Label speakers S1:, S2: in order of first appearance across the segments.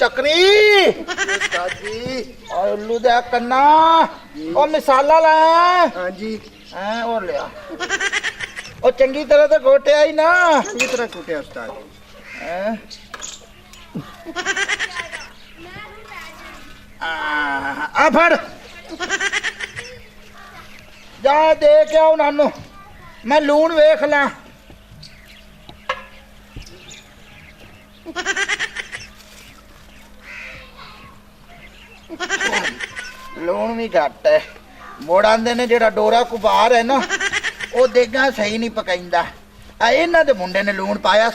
S1: चक्री उल्लू दे कन्ना ओ मिसाला लाया
S2: हाँ जी
S1: और लिया ओ चंगी तरह तो घोटे आई ना
S2: पूरी तरह कूटे उस्ताद
S1: आ फड़ जा दे के आओ नानू मैं लून वेख ला लून भी घट है मोड़ आंदे ने जेड़ा डोरा कुबार है ना वो देगा सही नहीं पकाइंदा इन्हां दे मुंडे ने लून पाया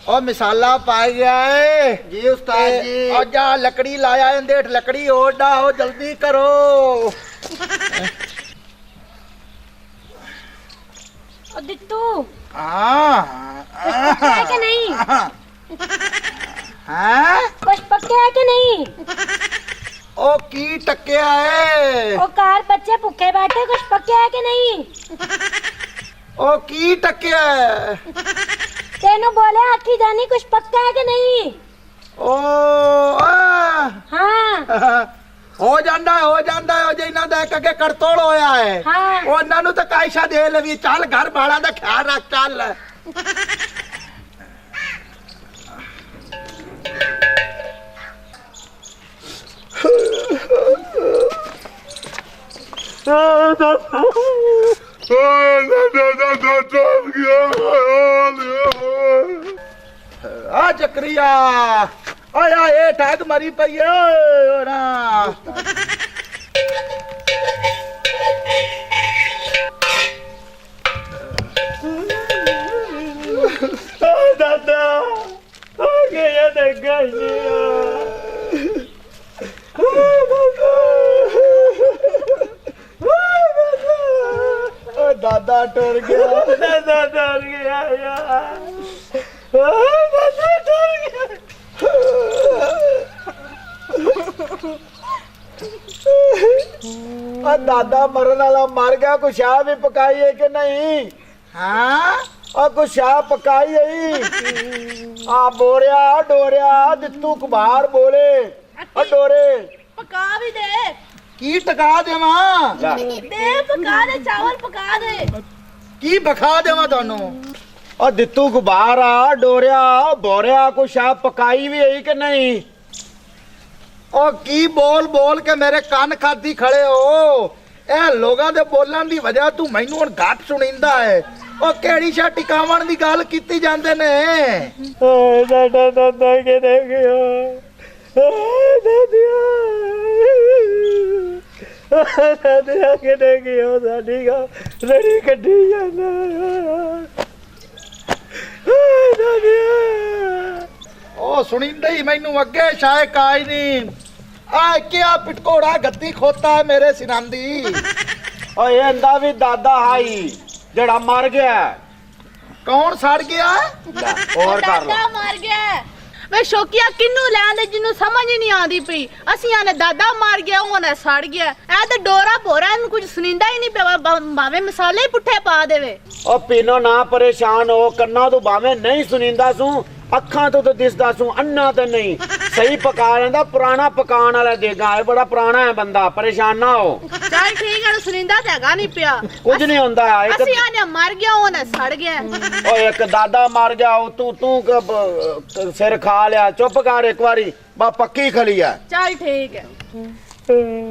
S1: और मिसाला पा गया है
S2: जी उस्ताद जी
S1: और जा लकड़ी लाया है देठ लकड़ी और डाओ जल्दी करो
S3: दित्तू
S1: हाँ
S3: है कि नहीं
S1: हाँ
S3: कुछ पक्के है कि नहीं
S1: ओ की टक्या है
S3: ओ कार बच्चे भूखे बैठे कुछ पक्के है कि नहीं
S1: ओ की टक्या है
S3: तेनू बोले आखी जानी कुछ पक्का है कि नहीं
S1: ओ
S3: हाँ
S1: हो जांदा है जे इना दा के करतोड़ होया है
S3: हाँ
S1: ओ इना नु तो कायशा दे लवी चल घर भाड़ा दा ख्याल रख चल आ चक्रिया आया ये ठग मरी पई है ना दादा आ गया देखा दादा टूर गया दादा टूर गया यार दादा टूर गया दादा मरन वाला मर गया कुछ शाह भी पकाई है कि नहीं हाँ और कुछ शाह पकाई है आ बोरिया डोरिया दित्तू कुबार बोले डोरे
S3: पका भी दे
S1: की टका देवा
S3: दे पका दे चावल पका दे
S1: की बखा देवा थानू और दित्तू गुबार आ डोरिया बोरिया को शाह पकाई भी है कि नहीं और की बोल बोल के मेरे कान खाती खड़े हो ए लोगां दे बोलण दी वजह तू मैनू हुण घट सुणींदा है और केड़ी शा टिकावण दी गल कीती जांदे ने दादा दादा के दे गयो दादिया दादिया के दे गयो साडी गा लड़ी कड्डी जांदा ओ सुनिंदे ही मैनू अगे शायद काई नहीं आ क्या पिटकोड़ा गद्दी खोता है मेरे सिरांदी ओ ये अंदा भी दादा हाई जड़ा मर गया कौन सड़ गया और कर लो
S3: मर गया वे शोकिया किन्नू लैंदे जिन्नू समझ ही नहीं आंदी पई ਅਸੀਂ ਆਨੇ ਦਾਦਾ ਮਰ ਗਿਆ ਉਹਨੇ ਸੜ ਗਿਆ ਐ ਤੇ ਡੋਰਾ ਭੋਰਾ ਇਹਨੂੰ ਕੁਝ ਸੁਣੀਂਦਾ ਹੀ ਨਹੀਂ ਪਿਆ ਭਾਵੇਂ ਮਸਾਲੇ ਹੀ ਪੁੱਠੇ ਪਾ ਦੇਵੇ
S1: ओ पीनो ना परेशान हो कन्ना तो भावे नहीं सुनींदा सू अखा तो दिसदा सू अन्ना तो नहीं सही पका लेंदा पुराना पकान वाला देगा है बड़ा पुराना है बंदा परेशान ना हो
S3: चल ठीक है सुनींदा ते हैगा नहीं पिया
S1: कुछ नहीं होंदा एक
S3: ਅਸੀਂ ਆਨੇ ਮਰ ਗਿਆ ਉਹਨੇ ਸੜ ਗਿਆ
S1: ओ एक दादा मर गया तू सिर खा लिया चुप कर एक बारी बा पक्की खली है
S3: चल ठीक है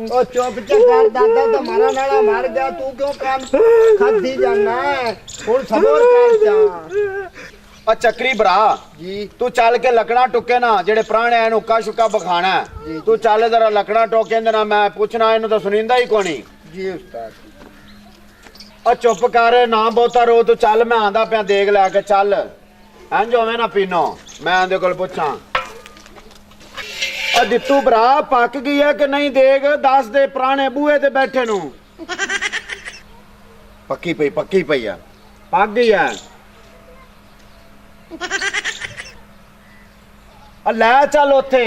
S2: ओ चुप कर दादा तुम्हारा नाला मर गया तू क्यों काम खादी जाना है हुन सबर कर जा
S1: और चक्री भरा
S2: जी
S1: तू चल के लकड़ा टुके ना जेड़े पुराने हैं हुक्का शुक्का बखाना है तू चल जरा लकड़ा टोके ना मैं पूछना इन्हू तो सुनींदा ही कोनी
S2: जी उस्ताद
S1: और चुप कर ना बहुता रो तू चल मैं आंदा पिया देख लैके चल इंज होवे ना पीनो मैं आंदे कोल पुछां और दित्तू भरा पक गई है कि नहीं देख दस दे पुराने बूहे ते बैठे नू पक्की पई है पक गई है लै चल उथे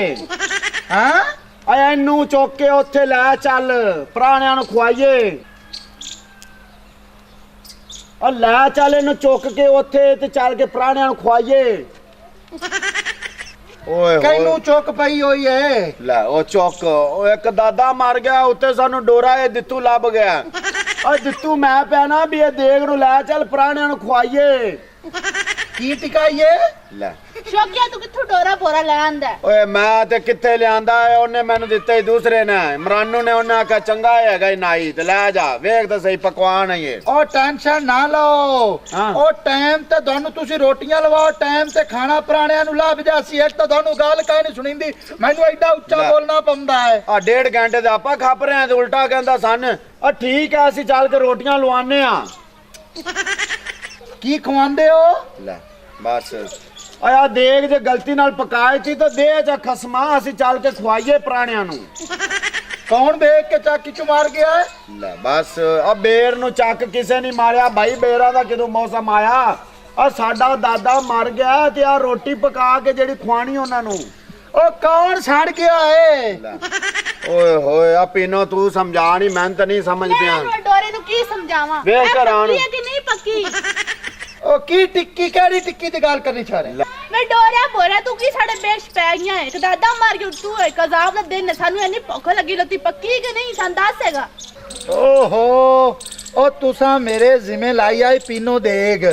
S1: हैं इनू चुक के उथे लै चल पुराणियां नू खुआइए और लै चल इनू चुक के उथे ते चल के पुराणियां नू खुआइए ਓਏ
S2: ਕੈਨੂੰ
S1: ਹੋਏ
S2: ਚੁੱਕ ਪਈ ਹੋਈ ਏ।
S1: ਲੈ ਉਹ ਚੁੱਕ, ਉਹ ਇੱਕ ਦਾਦਾ ਮਰ ਗਿਆ, ਉੱਤੇ ਸਾਨੂੰ ਡੋਰਾ ਇਹ ਦਿੱਤੂ ਲੱਭ ਗਿਆ। ਓ ਦਿੱਤੂ ਮੈਂ ਪੈਣਾ ਵੀ ਇਹ ਦੇਗ ਨੂੰ ਲੈ ਚੱਲ ਪੁਰਾਣਿਆਂ ਨੂੰ ਖਵਾਈਏ।
S2: ਕੀ ਟਿਕਾਈਏ?
S1: ਲੈ
S3: ਸ਼ੌਕੀਆ ਤੂੰ ਕਿੱਥੋਂ ਡੋਰਾ ਭੋਰਾ ਲੈ ਆਂਦਾ?
S1: ਓਏ ਮੈਂ ਤੇ ਕਿੱਥੇ ਲਿਆਂਦਾ ਏ, ਉਹਨੇ ਮੈਨੂੰ ਦਿੱਤਾ ਹੀ ਦੂਸਰੇ ਨੇ, ਇਮਰਾਨੂ ਨੇ। ਉਹਨੇ ਆਖਿਆ ਚੰਗਾ ਹੈਗਾ ਈ ਨਾਈ, ਤੇ ਲੈ ਜਾ ਵੇਖ ਤਾਂ ਸਹੀ ਪਕਵਾਨ ਹੈ ਇਹ।
S2: ਉਹ ਟੈਨਸ਼ਨ ਨਾ ਲਓ,
S1: ਹਾਂ।
S2: ਉਹ ਟਾਈਮ ਤੇ ਤੁਹਾਨੂੰ ਤੁਸੀਂ ਰੋਟੀਆਂ ਲਵਾਓ, ਟਾਈਮ ਤੇ ਖਾਣਾ ਪੁਰਾਣਿਆਂ ਨੂੰ ਲੱਭ ਜਾਸੀ। ਇੱਕ ਤਾਂ ਤੁਹਾਨੂੰ ਗੱਲ ਕਾਹ ਨਹੀਂ ਸੁਣੀਂਦੀ, ਮੈਨੂੰ ਐਡਾ ਉੱਚਾ
S1: ਲੈ।
S2: ਬੋਲਣਾ ਪੈਂਦਾ ਹੈ।
S1: ਆ 1.5 ਘੰਟੇ ਦੇ ਆਪਾਂ ਖੱਪ ਰਹੇ ਆਂ ਤੇ ਉਲਟਾ ਕਹਿੰਦਾ ਸਨ। ਆ ਠੀਕ ਐ, ਅਸੀਂ ਚੱਲ ਕੇ ਰੋਟੀਆਂ ਲਵਾਨੇ ਆ।
S2: ਕੀ ਖਵਾਉਂਦੇ ਹੋ?
S1: ਲੈ ਬਸ ਆਇਆ ਦੇਖ, ਜੇ ਗਲਤੀ ਨਾਲ ਪਕਾਏ ਸੀ ਤਾਂ ਦੇ ਜਾ ਖਸਮਾ, ਅਸੀਂ ਚੱਲ ਕੇ ਖਵਾਈਏ ਪੁਰਾਣਿਆਂ ਨੂੰ।
S2: ਕੌਣ ਵੇਖ ਕੇ ਚਾਕੀ ਚ ਮਾਰ ਗਿਆ ਹੈ?
S1: ਲੈ ਬਸ ਆ ਬੇਰ ਨੂੰ ਚੱਕ ਕਿਸੇ ਨਹੀਂ ਮਾਰਿਆ ਭਾਈ, ਬੇਰਾਂ ਦਾ ਕਿਦੋਂ ਮੌਸਮ ਆਇਆ। ਆ ਸਾਡਾ ਦਾਦਾ ਮਰ ਗਿਆ ਤੇ ਆ ਰੋਟੀ ਪਕਾ ਕੇ ਜਿਹੜੀ ਖਵਾਣੀ ਉਹਨਾਂ ਨੂੰ।
S2: ਉਹ ਕੌਣ ਸੜ ਗਿਆ ਏ?
S1: ਲੈ ਓਏ ਹੋਏ ਆ ਪੀਨੋ, ਤੂੰ ਸਮਝਾ ਨਹੀਂ, ਮੈਂ ਤਾਂ ਨਹੀਂ ਸਮਝ ਪਿਆ।
S3: ਮੈਂ ਡੋਰੇ ਨੂੰ ਕੀ ਸਮਝਾਵਾਂ?
S1: ਵੇਖ
S3: ਇਹ
S1: ਘਰ ਆਉਣ।
S3: ਪੱਕੀ ਹੈ ਕਿ ਨਹੀਂ ਪੱਕੀ?
S2: ਉਹ ਕੀ ਟਿੱਕੀ, ਕਿਹੜੀ ਟਿੱਕੀ ਦੀ ਗੱਲ ਕਰਨੀ ਚਾਹ ਰਹੇ?
S3: ਮੈਂ ਡੋਰਿਆ ਭੋਰਾ ਤੂੰ ਕੀ ਸਾਡੇ ਪੇਸ਼ ਪੈ ਗਿਆ ਹੈ? ਦਾਦਾ ਮਾਰ ਕੇ ਤੂੰ ਇੱਕ ਅਜ਼ਾਬ ਦਾ ਦਿਨ ਹੈ, ਸਾਨੂੰ ਇੰਨੀ ਭੁੱਖ ਲੱਗੀ ਲੱਤੀ, ਪੱਕੀ ਕਿ ਨਹੀਂ ਸਾਨੂੰ ਦੱਸੇਗਾ?
S2: ਓਹੋ, ਉਹ ਤੁਸਾਂ ਮੇਰੇ ਜ਼ਿੰਮੇ ਲਾਈ ਆਈ ਪੀਨੋ ਦੇਗ,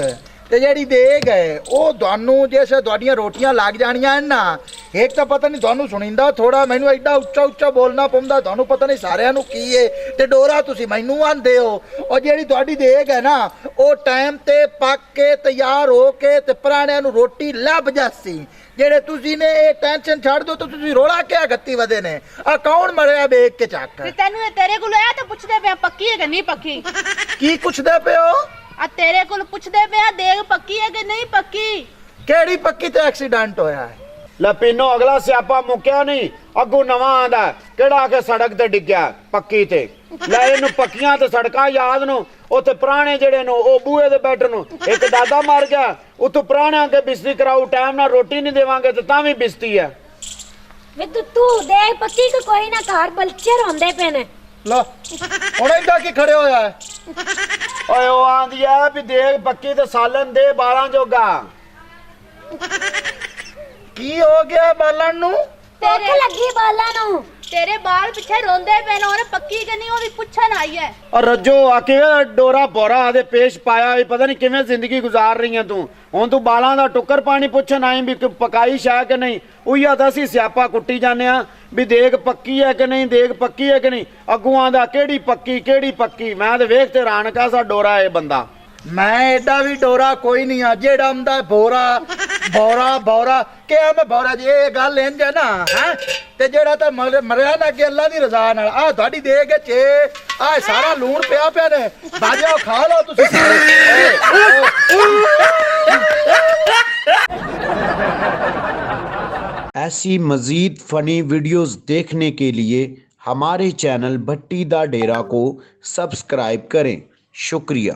S2: ਤੇ ਜਿਹੜੀ ਦੇਗ ਹੈ ਉਹ ਤੁਹਾਨੂੰ ਜੈਸੇ ਤੁਹਾਡੀਆਂ ਰੋਟੀਆਂ ਲੱਗ ਜਾਣੀਆਂ ਹਨ ਨਾ। ਇੱਕ ਤਾਂ ਪਤਾ ਨਹੀਂ ਤੁਹਾਨੂੰ ਸੁਣੀਂਦਾ ਥੋੜਾ, ਮੈਨੂੰ ਐਡਾ ਉੱਚਾ ਉੱਚਾ ਬੋਲਣਾ ਪੈਂਦਾ, ਤੁਹਾਨੂੰ ਪਤਾ ਨਹੀਂ ਸਾਰਿਆਂ ਨੂੰ ਕੀ ਏ। ਤੇ ਡੋਰਾ ਤੁਸੀਂ ਮੈਨੂੰ ਆਂਦੇ ਹੋ। ਉਹ ਜਿਹੜੀ ਤੁਹਾਡੀ ਦੇਗ ਹੈ ਨਾ, ਉਹ ਟਾਈਮ ਤੇ ਪੱਕ ਕੇ ਤਿਆਰ ਹੋ ਕੇ ਤੇ ਪੁਰਾਣਿਆਂ ਨੂੰ ਰੋਟੀ ਲੱਭ ਜਾਸੀ। ਜਿਹੜੇ ਤੁਸੀਂ ਨੇ ਇਹ ਟੈਨਸ਼ਨ ਛੱਡ ਦਿਓ, ਤਾਂ ਤੁਸੀਂ ਰੋਲਾ ਕਿਆ ਗੱਤੀ ਵਧੇ ਨੇ। ਆ ਕੌਣ ਮਰਿਆ ਵੇਖ ਕੇ ਚੱਕ?
S3: ਤੇ ਤੈਨੂੰ ਇਹ ਤੇਰੇ ਕੋਲ ਆਇਆ ਤਾਂ ਪੁੱਛਦੇ ਪਿਆ ਪੱਕੀ ਹੈ ਕਿ ਨਹੀਂ ਪੱਕੀ?
S2: ਕੀ ਪੁੱਛਦੇ ਪਿਓ?
S3: ਆ ਤੇਰੇ ਕੋਲ ਪੁੱਛਦੇ ਪਿਆ ਦੇਗ ਪੱਕੀ ਹੈ ਕਿ ਨਹੀਂ ਪੱਕੀ?
S2: ਕਿਹੜੀ ਪੱਕੀ ਤੇ ਐਕਸੀਡੈਂਟ ਹੋਇਆ ਹੈ?
S1: ਲੈ ਪੀਨੋ, ਅਗਲਾ ਸਿਆਪਾ ਮੁੱਕਿਆ ਨਹੀਂ, ਅੱਗੋਂ ਨਵਾਂ ਆਂਦਾ ਕਿਹੜਾ ਆ ਕੇ ਸੜਕ ਤੇ ਡਿੱਗਿਆ ਪੱਕੀ ਤੇ। ਲੈ ਇਹਨੂੰ ਪੱਕੀਆਂ ਤੇ ਸੜਕਾਂ ਯਾਦ ਨੂੰ, ਉੱਥੇ ਪੁਰਾਣੇ ਜਿਹੜੇ ਨੂੰ ਉਹ ਬੂਹੇ ਦੇ ਬੈਠਣ ਨੂੰ। ਇੱਕ ਦਾਦਾ ਮਰ ਗਿਆ, ਉੱਥੋਂ ਪੁਰਾਣਿਆਂ ਕੇ ਬਿਸਤੀ ਕਰਾਉ, ਟਾਈਮ ਨਾਲ ਰੋਟੀ ਨਹੀਂ ਦੇਵਾਂਗੇ ਤੇ ਤਾਂ ਵੀ ਬਿਸਤੀ ਹੈ।
S4: ਵੇ ਤੂੰ ਦੇਖ ਪੱਕੀ ਕਿ ਕੋਈ ਨਾ ਘਰ ਬਲਚਰ ਹੁੰਦੇ ਪਏ ਨੇ।
S2: ਲੋ ਹੁਣ ਇਹਦਾ ਕੀ ਖੜੇ ਹੋਇਆ ਹੈ?
S1: ਓਏ ਉਹ ਆਂਦੀ ਆ ਵੀ ਦੇਖ ਪੱਕੀ ਤੇ ਸਾਲਨ ਦੇ 12 ਜੋਗਾ।
S2: ਕੀ ਹੋ ਗਿਆ ਬਾਲਣ ਨੂੰ?
S4: ਭੁੱਖ ਲੱਗੀ ਬਾਲਾਂ ਨੂੰ।
S3: ਤੇਰੇ ਬਾਲ ਪਿੱਛੇ ਰੋਂਦੇ ਪਏ ਨੇ, ਉਹਨੇ ਪੱਕੀ ਕਿ ਨਹੀਂ ਉਹ ਵੀ ਪੁੱਛਣ ਆਈ ਹੈ।
S1: ਔਰ ਰੱਜੋ ਆ ਕੇ ਡੋਰਾ ਬੋਰਾ ਆਦੇ ਪੇਸ਼ ਪਾਇਆ ਹੋਈ, ਪਤਾ ਨਹੀਂ ਕਿਵੇਂ ਜ਼ਿੰਦਗੀ ਗੁਜ਼ਾਰ ਰਹੀ ਹੈ ਤੂੰ। ਹੁਣ ਤੂੰ ਬਾਲਾਂ ਦਾ ਟੁੱਕਰ ਪਾਣੀ ਪੁੱਛਣ ਆਈ ਵੀ ਪਕਾਈ ਸ਼ਾ ਕਿ ਨਹੀਂ। ਉਹੀਆ ਤਾਂ ਅਸੀਂ ਸਿਆਪਾ ਕੁੱਟੀ ਜਾਂਦੇ ਆ ਵੀ ਦੇਗ ਪੱਕੀ ਹੈ ਕਿ ਨਹੀਂ, ਦੇਗ ਪੱਕੀ ਹੈ ਕਿ ਨਹੀਂ। ਅੱਗੋਂ ਆਂਦਾ ਕਿਹੜੀ ਪੱਕੀ ਕਿਹੜੀ ਪੱਕੀ। ਮੈਂ ਤੇ ਵੇਖ ਤੇ ਰਾਨਕਾ ਸਾ ਡੋਰਾ ਇਹ ਬੰਦਾ।
S2: ਮੈਂ ਐਡਾ ਵੀ ਡੋਰਾ ਕੋਈ ਨਹੀਂ ਆ ਜਿਹੜਾ ਆਂਦਾ ਬੋਰਾ ਬੋਰਾ ਬੋਰਾ ਕਿਹਾ ਮੈਂ ਬੋਰਾ। ਜੀ ਇਹ ਗੱਲ ਇੰਜ ਹੈ ਨਾ ਹੈ, ਤੇ ਜਿਹੜਾ ਤਾਂ ਮਰਿਆ ਨਾ ਕਿ ਅੱਲਾ ਦੀ ਰਜ਼ਾ ਨਾਲ। ਆ ਤੁਹਾਡੀ ਦੇਗ ਚ ਆ ਸਾਰਾ ਲੂਣ ਪਿਆ ਪਿਆ ਨੇ, ਬਾਜਿਓ ਖਾ ਲਓ ਤੁਸੀਂ ਸਾਰੇ।
S5: ऐसी मज़ीद फ़नी वीडियोज़ देखने के लिए हमारे चैनल भट्टी दा डेरा को सब्सक्राइब करें। शुक्रिया।